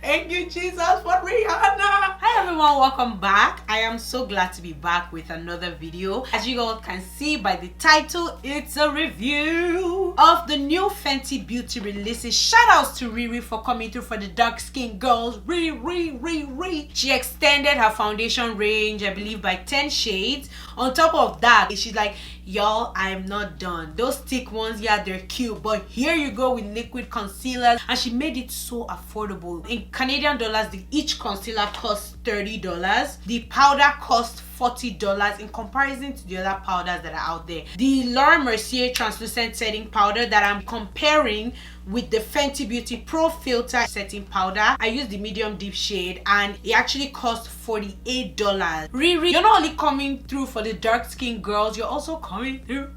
Thank you, Jesus, for Rihanna. Hi everyone, welcome back. I am so glad to be back with another video. As you all can see by the title, it's a review of the new Fenty beauty releases. Shout outs to Riri for coming through for the dark skin girls. Riri. She extended her foundation range, I believe, by 10 shades. On top of that, she's like, y'all, I'm not done. Those thick ones, yeah, they're cute, but here you go with liquid concealers. And she made it so affordable. In Canadian dollars, each concealer costs $30. The powder costs $40 in comparison to the other powders that are out there. The Mercier translucent setting powder that I'm comparing with the Fenty Beauty Pro Filter setting powder, I use the medium deep shade and it actually costs $48. Riri, you're not only coming through for the dark skin girls, you're also coming through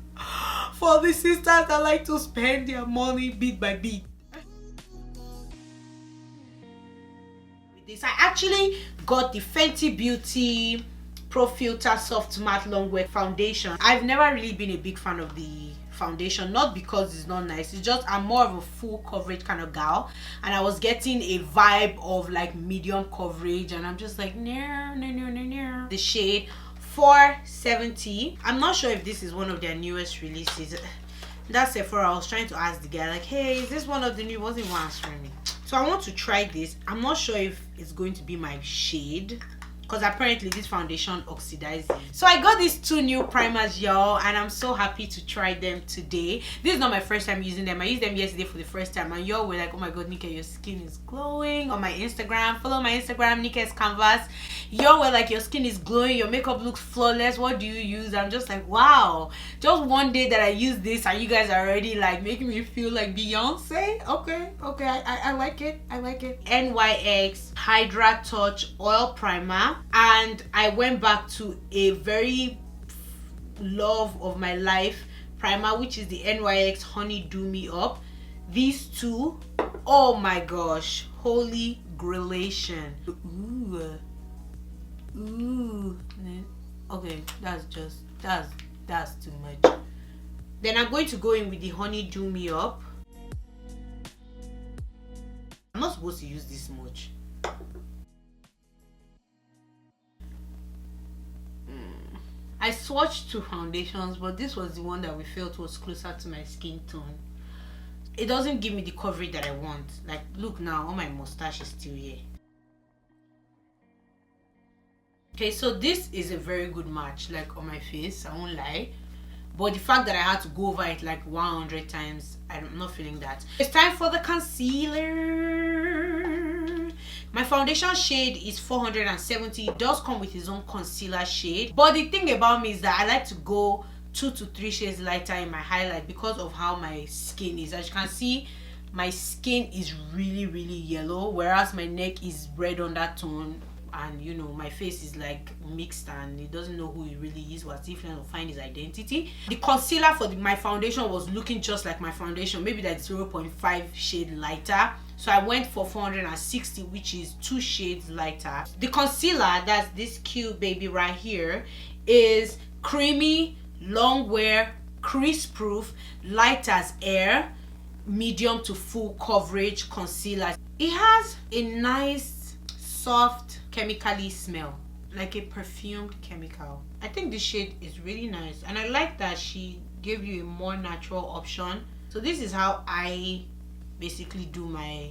for the sisters that like to spend their money bit by bit. With this, I actually got the Fenty Beauty Pro Filter Soft Matte Longwear Foundation. I've never really been a big fan of the foundation, not because it's not nice, it's just I'm more of a full coverage kind of gal, and I was getting a vibe of like medium coverage, and I'm just like, no. The shade 470. I'm not sure if this is one of their newest releases. That's Sephora. I was trying to ask the guy like, hey, is this one of the new? Wasn't one answering me. So I want to try this. I'm not sure if it's going to be my shade, because apparently this foundation oxidizes. So I got these two new primers, y'all, and I'm so happy to try them today. This is not my first time using them. I used them yesterday for the first time, and y'all were like, oh my god, Nika, your skin is glowing. On my Instagram, follow my Instagram, Nika's Canvas. Y'all were like, your skin is glowing, your makeup looks flawless, what do you use? I'm just like, wow, just one day that I use this and you guys are already like making me feel like Beyonce. Okay, I like it. NYX Hydra Touch Oil Primer, and I went back to a very love of my life primer, which is the NYX Honey Do Me Up. These two, oh my gosh, holy grillation. Ooh, okay, that's too much. Then I'm going to go in with the Honey Do Me Up. I'm not supposed to use this much. I swatched two foundations, but this was the one that we felt was closer to my skin tone. It doesn't give me the coverage that I want. Like, look now, all my mustache is still here. Okay, so this is a very good match, like on my face, I won't lie. But the fact that I had to go over it like 100 times, I'm not feeling that. It's time for the concealer. My foundation shade is 470. It does come with its own concealer shade. But the thing about me is that I like to go 2 to 3 shades lighter in my highlight because of how my skin is. As you can see, my skin is really yellow, whereas my neck is red undertone. And you know, my face is like mixed and he doesn't know who he really is. Was he trying to find his identity? The concealer for my foundation was looking just like my foundation, maybe like 0.5 shade lighter. So I went for 460, which is 2 shades lighter. The concealer, that's this cute baby right here, is creamy, long wear, crease proof, light as air, medium to full coverage concealer. It has a nice soft chemically smell, like a perfumed chemical. I think this shade is really nice, and I like that she gave you a more natural option. So this is how I basically do my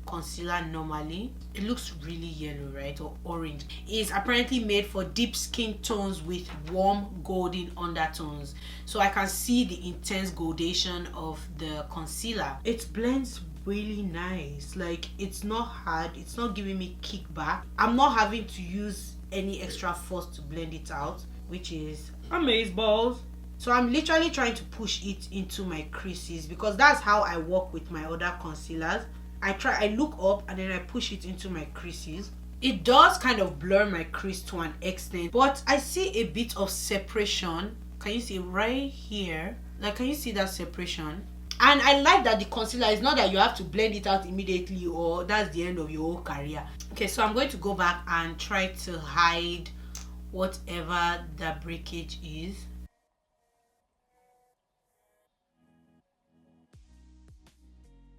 concealer normally. It looks really yellow, right, or orange. It's apparently made for deep skin tones with warm golden undertones, so I can see the intense goldation of the concealer. It blends really nice. Like, it's not hard, it's not giving me kickback. I'm not having to use any extra force to blend it out, which is amazeballs. So I'm literally trying to push it into my creases because that's how I work with my other concealers. I look up and then I push it into my creases. It does kind of blur my crease to an extent, but I see a bit of separation. Can you see right here? Like, can you see that separation? And I like that the concealer is not that you have to blend it out immediately or that's the end of your whole career. Okay, so I'm going to go back and try to hide whatever the breakage is.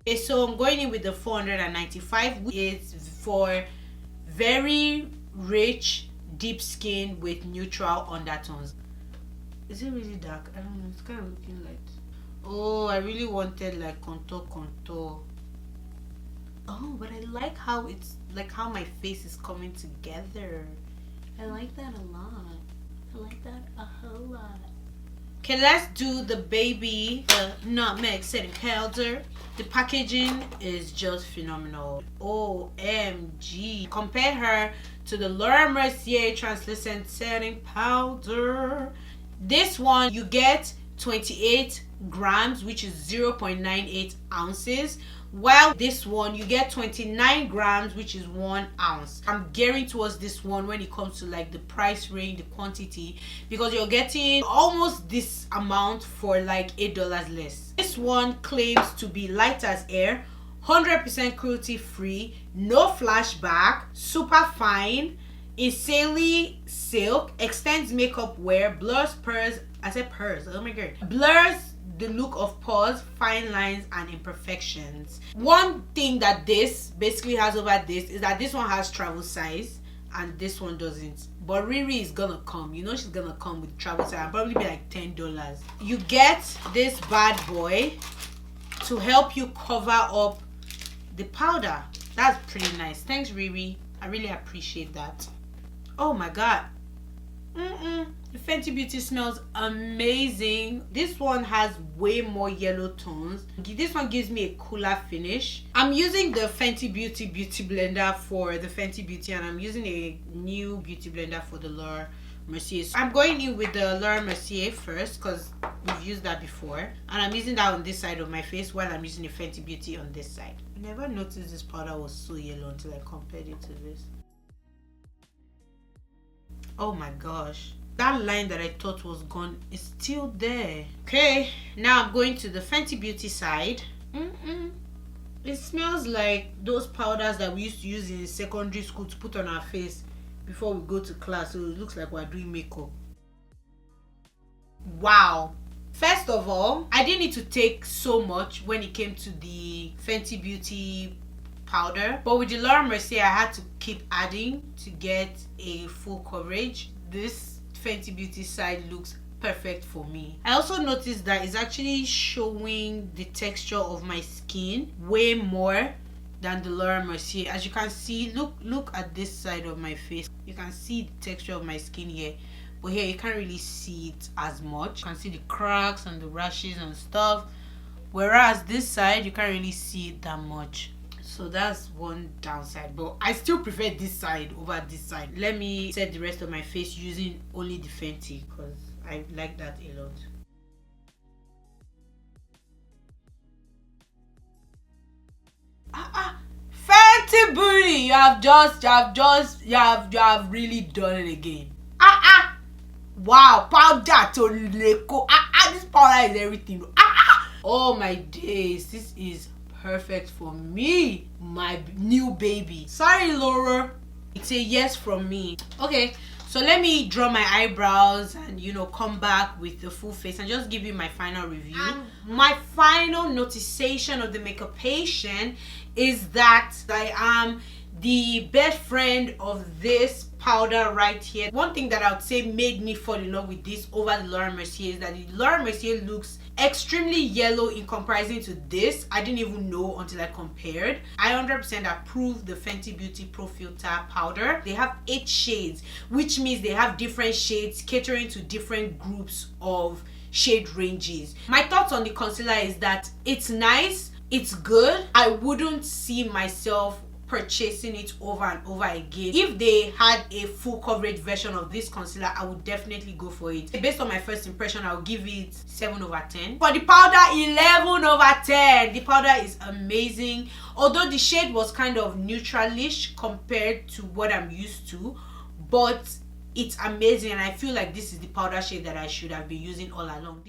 Okay, so I'm going in with the 495, which is for very rich deep skin with neutral undertones. Is it really dark? I don't know, it's kind of looking light. Oh, I really wanted like contour. Oh, but I like how it's like how my face is coming together. I like that a lot. I like that a whole lot. Okay, let's do the baby, the nutmeg setting powder. The packaging is just phenomenal. OMG. Compare her to the Mercier translucent setting powder. This one you get 28 grams, which is 0.98 ounces, while this one you get 29 grams, which is 1 ounce. I'm gearing towards this one when it comes to like the price range, the quantity, because you're getting almost this amount for like $8 less. This one claims to be light as air, 100% cruelty free, no flashback, super fine, insanely silk, extends makeup wear, blurs pores, I said pores, oh my god, blurs the look of pores, fine lines and imperfections. One thing that this basically has over this is that this one has travel size and this one doesn't, but Riri is gonna come, you know, she's gonna come with travel size and probably be like $10. You get this bad boy to help you cover up the powder. That's pretty nice. Thanks Riri, I really appreciate that. Oh my god, the Fenty Beauty smells amazing. This one has way more yellow tones. This one gives me a cooler finish. I'm using the Fenty Beauty blender for the Fenty Beauty, and I'm using a new beauty blender for the Mercier. So I'm going in with the Mercier first because we've used that before, and I'm using that on this side of my face while I'm using the Fenty Beauty on this side. I never noticed this powder was so yellow until I compared it to this. Oh my gosh, that line that I thought was gone is still there. Okay, now I'm going to the Fenty Beauty side. It smells like those powders that we used to use in secondary school to put on our face before we go to class, so it looks like we're doing makeup. Wow. First of all, I didn't need to take so much when it came to the Fenty Beauty powder, but with the Mercier I had to keep adding to get a full coverage. This Fenty Beauty side looks perfect for me. I also noticed that it's actually showing the texture of my skin way more than the Mercier. As you can see, look at this side of my face. You can see the texture of my skin here, but here you can't really see it as much. You can see the cracks and the rashes and stuff, whereas this side you can't really see it that much. So that's one downside, but I still prefer this side over this side. Let me set the rest of my face using only the Fenty because I like that a lot. Fenty Beauty, you have really done it again. Wow, powder to leko. This powder is everything. Oh my days, this is perfect for me, my new baby. Sorry Laura, it's a yes from me. Okay, so let me draw my eyebrows and, you know, come back with the full face and just give you my final review. My final notification of the makeup patient is that I am the best friend of this powder right here. One thing that I would say made me fall in love with this over the Mercier is that the Mercier looks extremely yellow in comparison to this. I didn't even know until I compared. I 100% approve the Fenty Beauty Pro Filter powder. They have 8 shades, which means they have different shades catering to different groups of shade ranges. My thoughts on the concealer is that it's nice, it's good. I wouldn't see myself purchasing it over and over again. If they had a full coverage version of this concealer, I would definitely go for it. Based on my first impression, I'll give it 7/10. For the powder, 11/10. The powder is amazing, although the shade was kind of neutralish compared to what I'm used to, but it's amazing, and I feel like this is the powder shade that I should have been using all along.